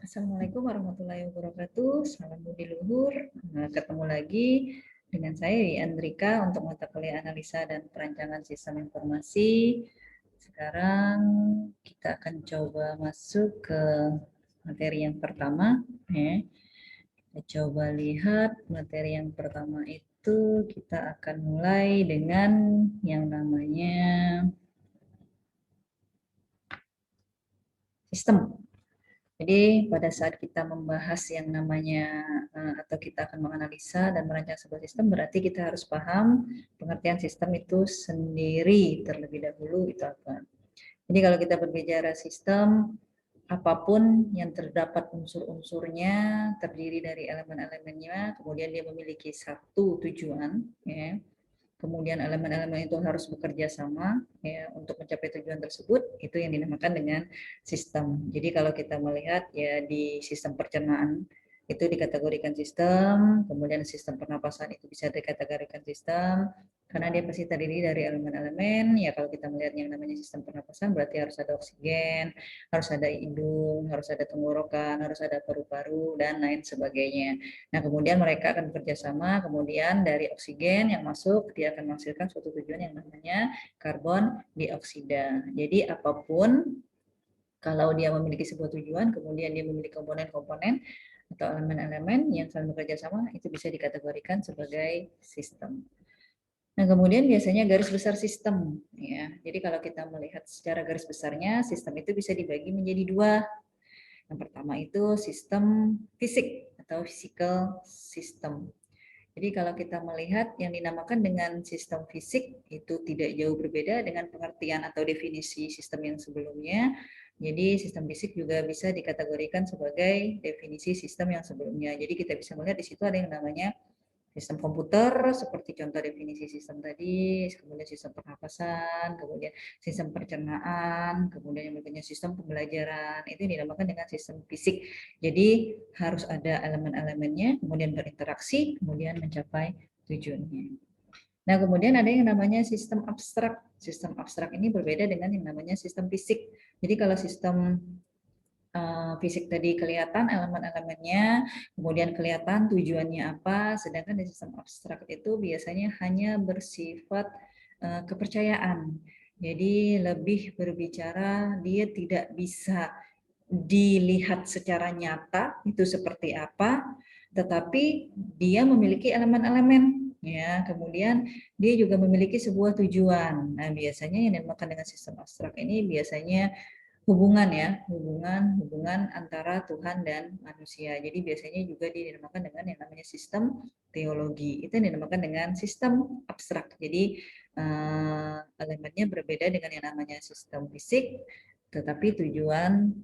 Assalamualaikum warahmatullahi wabarakatuh. Salam budi luhur. Ketemu lagi dengan saya Andrika untuk mata kuliah analisa dan perancangan sistem informasi. Sekarang kita akan coba masuk ke materi yang pertama. Kita coba lihat materi yang pertama itu kita akan mulai dengan yang namanya sistem. Jadi pada saat kita membahas yang namanya atau kita akan menganalisa dan merancang sebuah sistem, berarti kita harus paham pengertian sistem itu sendiri terlebih dahulu itu apa. Jadi kalau kita berbicara sistem, apapun yang terdapat unsur-unsurnya terdiri dari elemen-elemennya, kemudian dia memiliki satu tujuan, ya. Kemudian elemen-elemen itu harus bekerja sama ya untuk mencapai tujuan tersebut, itu yang dinamakan dengan sistem. Jadi kalau kita melihat ya di sistem pencernaan itu dikategorikan sistem, kemudian sistem pernapasan itu bisa dikategorikan sistem karena dia pasti terdiri dari elemen-elemen. Ya kalau kita melihat yang namanya sistem pernapasan berarti harus ada oksigen, harus ada hidung, harus ada tenggorokan, harus ada paru-paru dan lain sebagainya. Nah, kemudian mereka akan bekerja sama, kemudian dari oksigen yang masuk, dia akan menghasilkan suatu tujuan yang namanya karbon dioksida. Jadi apapun, kalau dia memiliki sebuah tujuan, kemudian dia memiliki komponen-komponen atau elemen-elemen yang saling bekerja sama, itu bisa dikategorikan sebagai sistem. Nah, kemudian biasanya garis besar sistem. Ya. Jadi kalau kita melihat secara garis besarnya, sistem itu bisa dibagi menjadi dua. Yang pertama itu sistem fisik atau physical system. Jadi kalau kita melihat yang dinamakan dengan sistem fisik itu tidak jauh berbeda dengan pengertian atau definisi sistem yang sebelumnya. Jadi sistem fisik juga bisa dikategorikan sebagai definisi sistem yang sebelumnya. Jadi kita bisa melihat di situ ada yang namanya sistem komputer seperti contoh definisi sistem tadi, kemudian sistem pernapasan, kemudian sistem pencernaan, kemudian yang berikutnya sistem pembelajaran. Itu dinamakan dengan sistem fisik. Jadi harus ada elemen-elemennya, kemudian berinteraksi, kemudian mencapai tujuannya. Nah, kemudian ada yang namanya sistem abstrak. Sistem abstrak ini berbeda dengan yang namanya sistem fisik. Jadi kalau sistem fisik tadi kelihatan elemen-elemennya, kemudian kelihatan tujuannya apa, sedangkan di sistem abstrak itu biasanya hanya bersifat kepercayaan. Jadi lebih berbicara dia tidak bisa dilihat secara nyata itu seperti apa, tetapi dia memiliki elemen-elemen ya, kemudian dia juga memiliki sebuah tujuan. Nah, biasanya yang dinamakan dengan sistem abstrak ini biasanya hubungan ya, hubungan antara Tuhan dan manusia. Jadi biasanya juga dinamakan dengan yang namanya sistem teologi. Itu yang dinamakan dengan sistem abstrak. Jadi elemennya berbeda dengan yang namanya sistem fisik, tetapi tujuan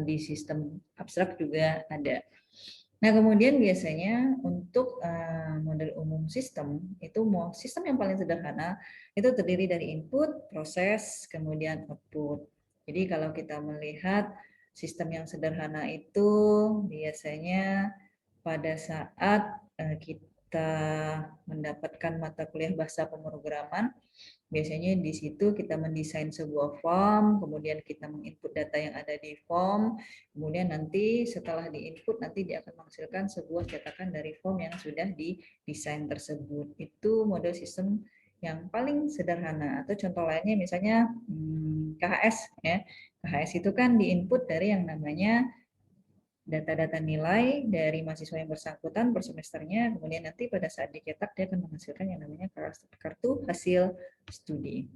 di sistem abstrak juga ada. Nah, kemudian biasanya untuk model umum sistem itu sistem yang paling sederhana itu terdiri dari input, proses, kemudian output. Jadi kalau kita melihat sistem yang sederhana itu biasanya pada saat kita mendapatkan mata kuliah bahasa pemrograman, biasanya di situ kita mendesain sebuah form, kemudian kita menginput data yang ada di form, kemudian nanti setelah diinput nanti dia akan menghasilkan sebuah cetakan dari form yang sudah didesain tersebut. Itu model sistem yang paling sederhana. Atau contoh lainnya misalnya KHS ya. KHS itu kan diinput dari yang namanya data-data nilai dari mahasiswa yang bersangkutan per semesternya, kemudian nanti pada saat dicetak dia akan menghasilkan yang namanya kartu hasil studi.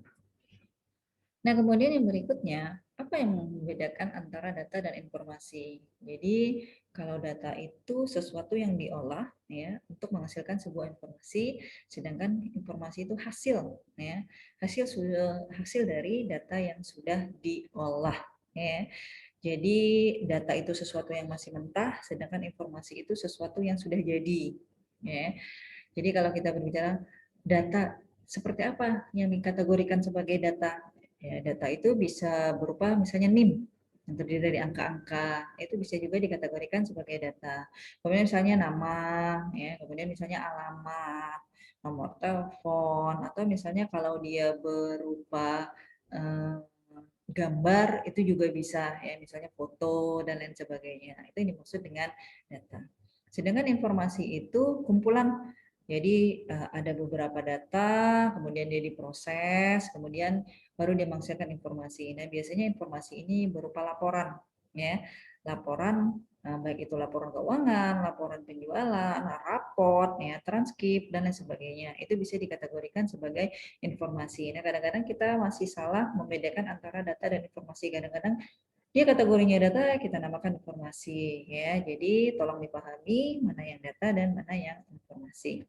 Nah, kemudian yang berikutnya, apa yang membedakan antara data dan informasi? Jadi, kalau data itu sesuatu yang diolah ya untuk menghasilkan sebuah informasi, sedangkan informasi itu hasil ya, hasil dari data yang sudah diolah ya. Jadi, data itu sesuatu yang masih mentah, sedangkan informasi itu sesuatu yang sudah jadi ya. Jadi kalau kita berbicara data seperti apa yang dikategorikan sebagai data? Ya, data itu bisa berupa misalnya NIM yang terdiri dari angka-angka, itu bisa juga dikategorikan sebagai data. Kemudian misalnya nama, ya, kemudian misalnya alamat, nomor telepon, atau misalnya kalau dia berupa eh, gambar itu juga bisa ya, misalnya foto dan lain sebagainya. Itu yang dimaksud dengan data. Sedangkan informasi itu kumpulan. Jadi ada beberapa data, kemudian dia diproses, kemudian baru dia menghasilkan informasi. Nah, biasanya informasi ini berupa laporan, ya, laporan baik itu laporan keuangan, laporan penjualan, raport, ya, transkrip dan lain sebagainya. Itu bisa dikategorikan sebagai informasi. Nah, kadang-kadang kita masih salah membedakan antara data dan informasi. Kadang-kadang dia kategorinya data, kita namakan informasi, ya. Jadi tolong dipahami mana yang data dan mana yang informasi.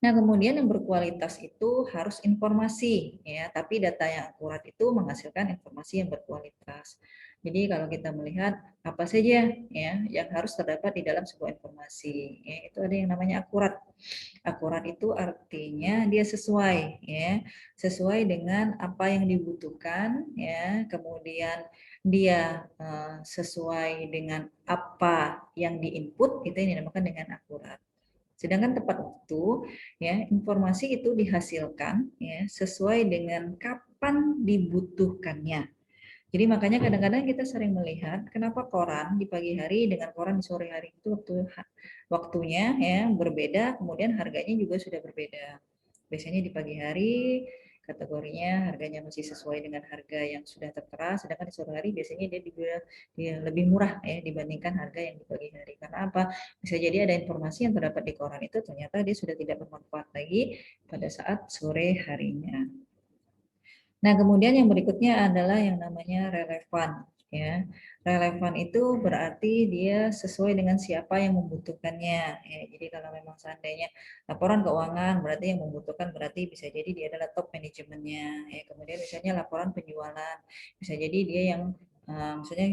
Nah, kemudian yang berkualitas itu harus informasi, ya, tapi data yang akurat itu menghasilkan informasi yang berkualitas. Jadi kalau kita melihat apa saja ya yang harus terdapat di dalam sebuah informasi, ya, itu ada yang namanya akurat. Akurat itu artinya dia sesuai, ya, sesuai dengan apa yang dibutuhkan, ya, kemudian dia sesuai dengan apa yang diinput, itu yang dinamakan dengan akurat. Sedangkan tepat waktu, ya, informasi itu dihasilkan ya sesuai dengan kapan dibutuhkannya. Jadi makanya kadang-kadang kita sering melihat kenapa koran di pagi hari dengan koran di sore hari itu waktunya ya berbeda, kemudian harganya juga sudah berbeda. Biasanya di pagi hari kategorinya harganya masih sesuai dengan harga yang sudah tertera, sedangkan di sore hari biasanya dia lebih murah ya dibandingkan harga yang di pagi hari. Karena apa? Bisa jadi ada informasi yang terdapat di koran itu ternyata dia sudah tidak bermanfaat lagi pada saat sore harinya. Nah, kemudian yang berikutnya adalah yang namanya relevan. Ya, relevan itu berarti dia sesuai dengan siapa yang membutuhkannya. Ya, jadi kalau memang seandainya laporan keuangan berarti yang membutuhkan berarti bisa jadi dia adalah top manajemennya. Ya, kemudian misalnya laporan penjualan bisa jadi dia yang maksudnya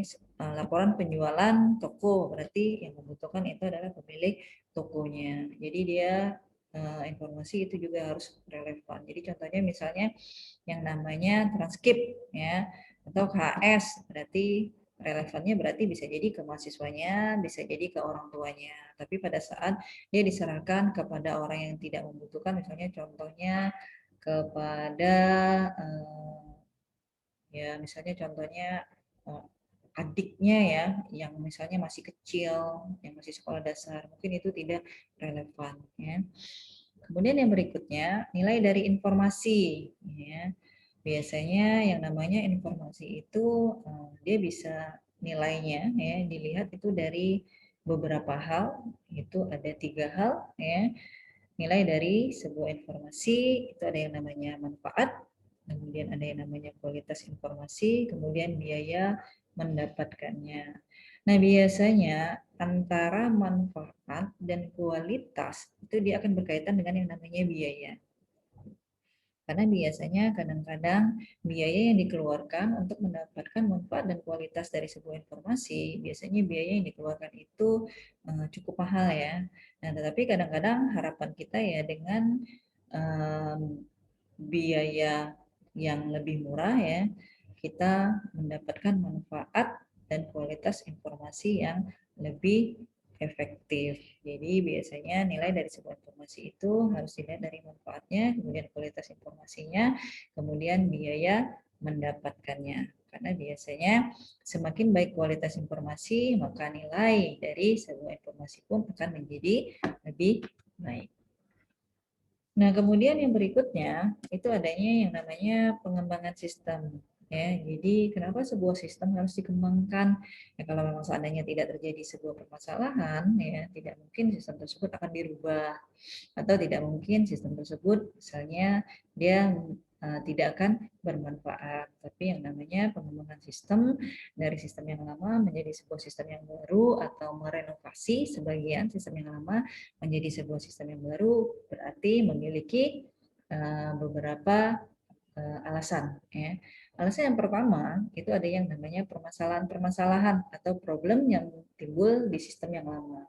laporan penjualan toko berarti yang membutuhkan itu adalah pemilik tokonya. Jadi dia informasi itu juga harus relevan. Jadi contohnya misalnya yang namanya transkrip ya atau KS berarti relevannya berarti bisa jadi ke mahasiswanya, bisa jadi ke orang tuanya. Tapi pada saat dia diserahkan kepada orang yang tidak membutuhkan, misalnya contohnya kepada ya misalnya contohnya adiknya ya yang misalnya masih kecil, yang masih sekolah dasar, mungkin itu tidak relevan ya. Kemudian yang berikutnya nilai dari informasi ya. Biasanya yang namanya informasi itu dia bisa nilainya ya dilihat itu dari beberapa hal, itu ada 3 hal ya. Nilai dari sebuah informasi itu ada yang namanya manfaat, kemudian ada yang namanya kualitas informasi, kemudian biaya mendapatkannya. Nah, biasanya antara manfaat dan kualitas itu dia akan berkaitan dengan yang namanya biaya. Karena biasanya kadang-kadang biaya yang dikeluarkan untuk mendapatkan manfaat dan kualitas dari sebuah informasi, biasanya biaya yang dikeluarkan itu cukup mahal ya. Nah, tetapi kadang-kadang harapan kita ya dengan um, biaya yang lebih murah ya, kita mendapatkan manfaat dan kualitas informasi yang lebih efektif. Jadi biasanya nilai dari sebuah informasi itu harus dilihat dari manfaatnya, kemudian kualitas informasinya, kemudian biaya mendapatkannya. Karena biasanya semakin baik kualitas informasi, maka nilai dari sebuah informasi pun akan menjadi lebih baik. Nah, kemudian yang berikutnya itu adanya yang namanya pengembangan sistem. Ya, jadi kenapa sebuah sistem harus dikembangkan? Ya, kalau memang seandainya tidak terjadi sebuah permasalahan, ya tidak mungkin sistem tersebut akan dirubah atau tidak mungkin sistem tersebut misalnya dia tidak akan bermanfaat. Tapi yang namanya pengembangan sistem dari sistem yang lama menjadi sebuah sistem yang baru atau merenovasi sebagian sistem yang lama menjadi sebuah sistem yang baru berarti memiliki beberapa alasan. Ya. Alasan yang pertama itu ada yang namanya permasalahan-permasalahan atau problem yang timbul di sistem yang lama.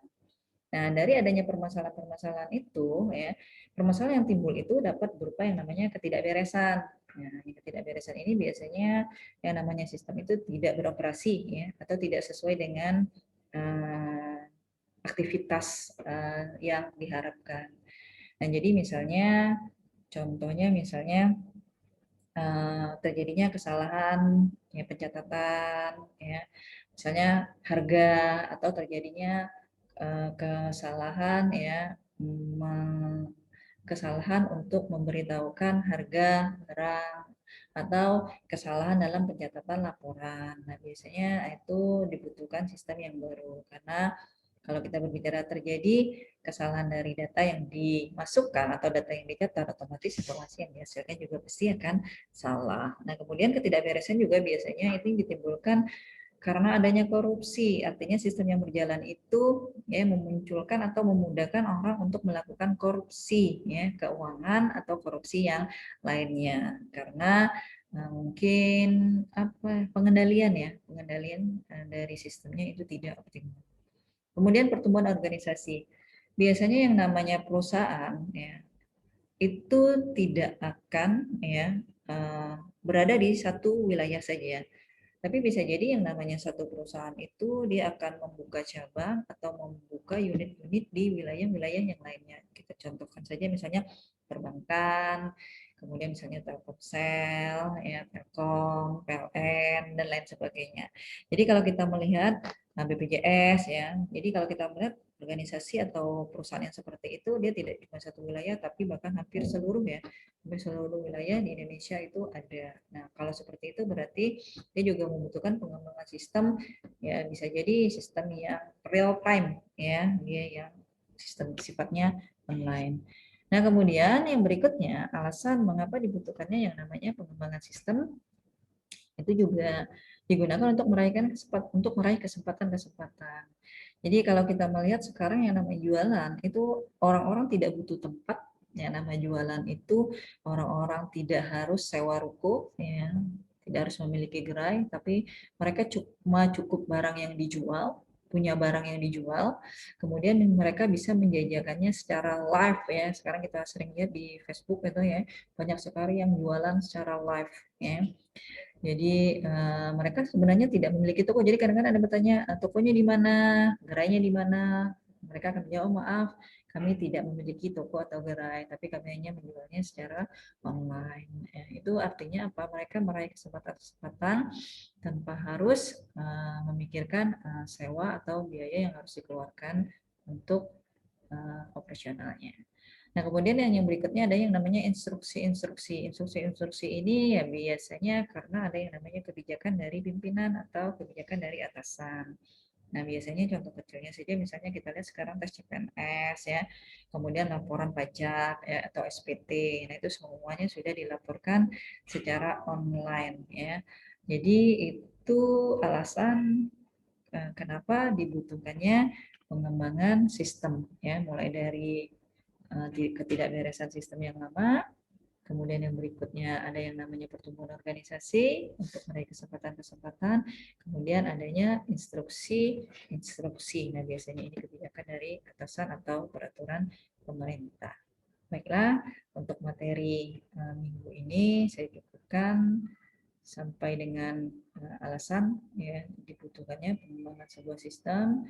Nah, dari adanya permasalahan-permasalahan itu, ya, permasalahan yang timbul itu dapat berupa yang namanya ketidakberesan. Nah, ketidakberesan ini biasanya yang namanya sistem itu tidak beroperasi, ya, atau tidak sesuai dengan aktivitas yang diharapkan. Nah, jadi misalnya, contohnya misalnya terjadinya kesalahan ya pencatatan ya, misalnya harga atau terjadinya kesalahan ya, kesalahan untuk memberitahukan harga barang atau kesalahan dalam pencatatan laporan. Nah, biasanya itu dibutuhkan sistem yang baru karena kalau kita berbicara terjadi kesalahan dari data yang dimasukkan atau data yang dicatat, otomatis informasi yang dihasilkan juga pasti akan salah. Nah, kemudian ketidakberesan juga biasanya itu ditimbulkan karena adanya korupsi. Artinya sistem yang berjalan itu ya memunculkan atau memudahkan orang untuk melakukan korupsi ya, keuangan atau korupsi yang lainnya. Karena mungkin pengendalian dari sistemnya itu tidak optimal. Kemudian pertumbuhan organisasi. Biasanya yang namanya perusahaan ya itu tidak akan ya berada di satu wilayah saja. Tapi bisa jadi yang namanya satu perusahaan itu dia akan membuka cabang atau membuka unit-unit di wilayah-wilayah yang lainnya. Kita contohkan saja misalnya perbankan, kemudian misalnya Telkomsel, ya, Telkom, PLN, dan lain sebagainya. Jadi kalau kita melihat BPJS ya, jadi kalau kita melihat organisasi atau perusahaan yang seperti itu dia tidak cuma satu wilayah tapi bahkan hampir seluruh ya, hampir seluruh wilayah di Indonesia itu ada. Nah, kalau seperti itu berarti dia juga membutuhkan pengembangan sistem ya, bisa jadi sistem yang real time ya, dia yang sistem sifatnya online. Nah, kemudian yang berikutnya alasan mengapa dibutuhkannya yang namanya pengembangan sistem itu juga digunakan untuk meraih kesempatan-kesempatan. Jadi kalau kita melihat sekarang yang namanya jualan itu orang-orang tidak butuh tempat. Ya, nama jualan itu orang-orang tidak harus sewa ruko ya, tidak harus memiliki gerai, tapi mereka cukup barang yang dijual, punya barang yang dijual, kemudian mereka bisa menjajakannya secara live ya. Sekarang kita sering lihat di Facebook itu ya, banyak sekali yang jualan secara live ya. Jadi mereka sebenarnya tidak memiliki toko. Jadi kadang-kadang ada bertanya, tokonya di mana, gerainya di mana? Mereka akan menjawab, maaf, kami tidak memiliki toko atau gerai, tapi kami hanya menjualnya secara online. Itu artinya apa? Mereka meraih kesempatan-kesempatan tanpa harus memikirkan sewa atau biaya yang harus dikeluarkan untuk operasionalnya. Nah, kemudian yang berikutnya ada yang namanya instruksi-instruksi. Instruksi-instruksi ini ya biasanya karena ada yang namanya kebijakan dari pimpinan atau kebijakan dari atasan. Nah, biasanya contoh kecilnya saja misalnya kita lihat sekarang tes CPNS ya, kemudian laporan pajak ya, atau SPT. Nah, itu semuanya sudah dilaporkan secara online ya. Jadi itu alasan kenapa dibutuhkannya pengembangan sistem ya, mulai dari ketidakberesan sistem yang lama, kemudian yang berikutnya ada yang namanya pertumbuhan organisasi untuk meraih kesempatan-kesempatan, kemudian adanya instruksi-instruksi. Nah, biasanya ini kebijakan dari atasan atau peraturan pemerintah. Baiklah, untuk materi minggu ini saya cukupkan sampai dengan alasan ya dibutuhkannya pengembangan sebuah sistem.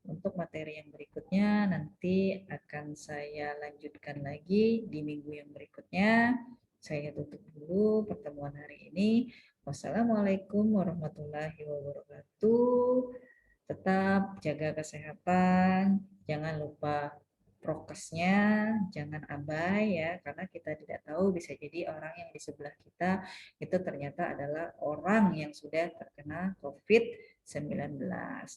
Untuk materi yang berikutnya nanti akan saya lanjutkan lagi di minggu yang berikutnya. Saya tutup dulu pertemuan hari ini. Wassalamualaikum warahmatullahi wabarakatuh. Tetap jaga kesehatan, jangan lupa prokesnya, jangan abai ya, karena kita tidak tahu bisa jadi orang yang di sebelah kita itu ternyata adalah orang yang sudah terkena COVID-19.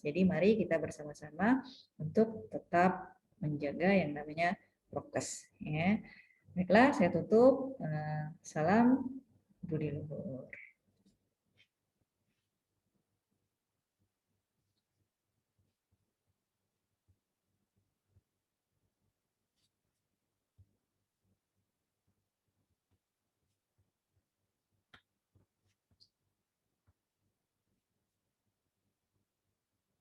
Jadi mari kita bersama-sama untuk tetap menjaga yang namanya prokes ya. Baiklah, saya tutup. Salam Budi Luhur.